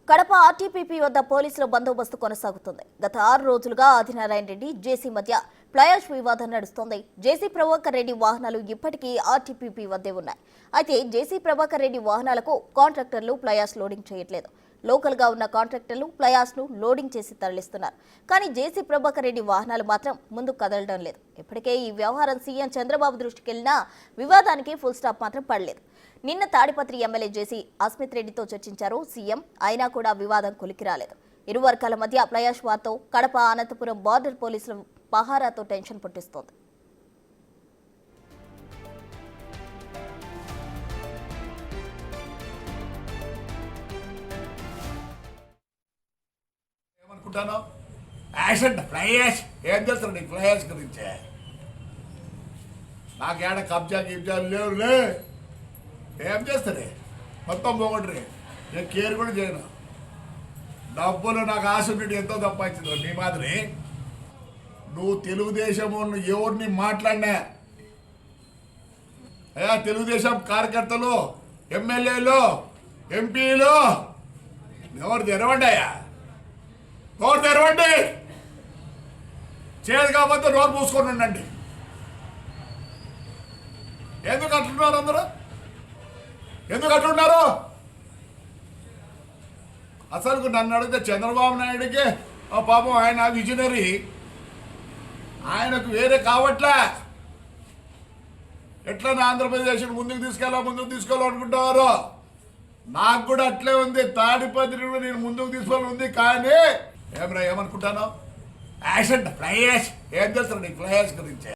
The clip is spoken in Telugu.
కడప ఆర్టీపీపీ వద్ద పోలీసుల బందోబస్తు కొనసాగుతుంది. గత 6 రోజులుగా ఆదినారాయణ రెడ్డి, జేసీ మధ్య ప్లయాష్ వివాదం నడుస్తోంది. జేసీ ప్రభాకర్ రెడ్డి వాహనాలు ఇప్పటికీ ఆర్టీపీపీ వద్దే ఉన్నాయి. అయితే జేసీ ప్రభాకర్ రెడ్డి వాహనాలకు కాంట్రాక్టర్లు ప్లయాష్ లోడింగ్ చేయట్లేదు. లోకల్ గా ఉన్న కాంట్రాక్టర్లు ప్లయాష్ ను లోడింగ్ చేసి తరలిస్తున్నారు. కానీ జేసీ ప్రభాకర్ రెడ్డి వాహనాలు మాత్రం ముందుకు కదలడం లేదు. ఇప్పటికే ఈ వ్యవహారం సీఎం చంద్రబాబు దృష్టికి వెళ్లినా వివాదానికి ఫుల్ స్టాప్ మాత్రం పడలేదు. నిన్న తాడిపత్రి ఎమ్మెల్యే జేసీ అస్మిత్ రెడ్డితో చర్చించారు సీఎం. అయినా కూడా వివాదం కొలికి రాలేదు. ఇరు వర్గాల మధ్య ప్లయాష్ వార్తో కడప అనంతపురం బార్డర్ పోలీసుల పహారాతో టెన్షన్ పుట్టిస్తోంది. ఏమనుకుంటాను యాష్ అంటే ఫ్లైయాష్ ఏం చేస్తారు నీకు ఫ్లైయాష్ గురించే? నాకేడ కబ్జా గిబ్జాలు లేవులే. ఏం చేస్తారే మొత్తం పోగొట్టరే. నేను కేర్ కూడా చేయను. డబ్బులు నాకు ఆశ ఉండి ఎంతో సంపాదించింది నీ మాదిరి. నువ్వు తెలుగుదేశం ఎవరిని మాట్లాడినా అయ్యా తెలుగుదేశం కార్యకర్తలు, ఎమ్మెల్యేలు, ఎంపీలు ఎవరు తెరవండి అయ్యా, నోరు తెరవండి. చేదు కాకపోతే నోరు మూసుకొని ఉండండి. ఎందుకు అంటున్నారు అందరూ? ఎందుకు అంటున్నారు? అసలు నన్ను అడిగితే చంద్రబాబు నాయుడికి పాపం ఆయన విజనరీ, ఆయనకు వేరే కావట్లే. ఎట్లా ఆంధ్రప్రదేశ్ ముందుకు తీసుకోవాలనుకుంటారు. నాకు కూడా అట్లే ఉంది. తాడిపత్రి నేను ముందుకు తీసుకోవాలి ఉంది. కానీ ఏమనుకుంటాను యాష్ అంటే ఫ్లైయాష్ ఏం చేస్తారు నీకు ఫ్లైయాష్ గురించే?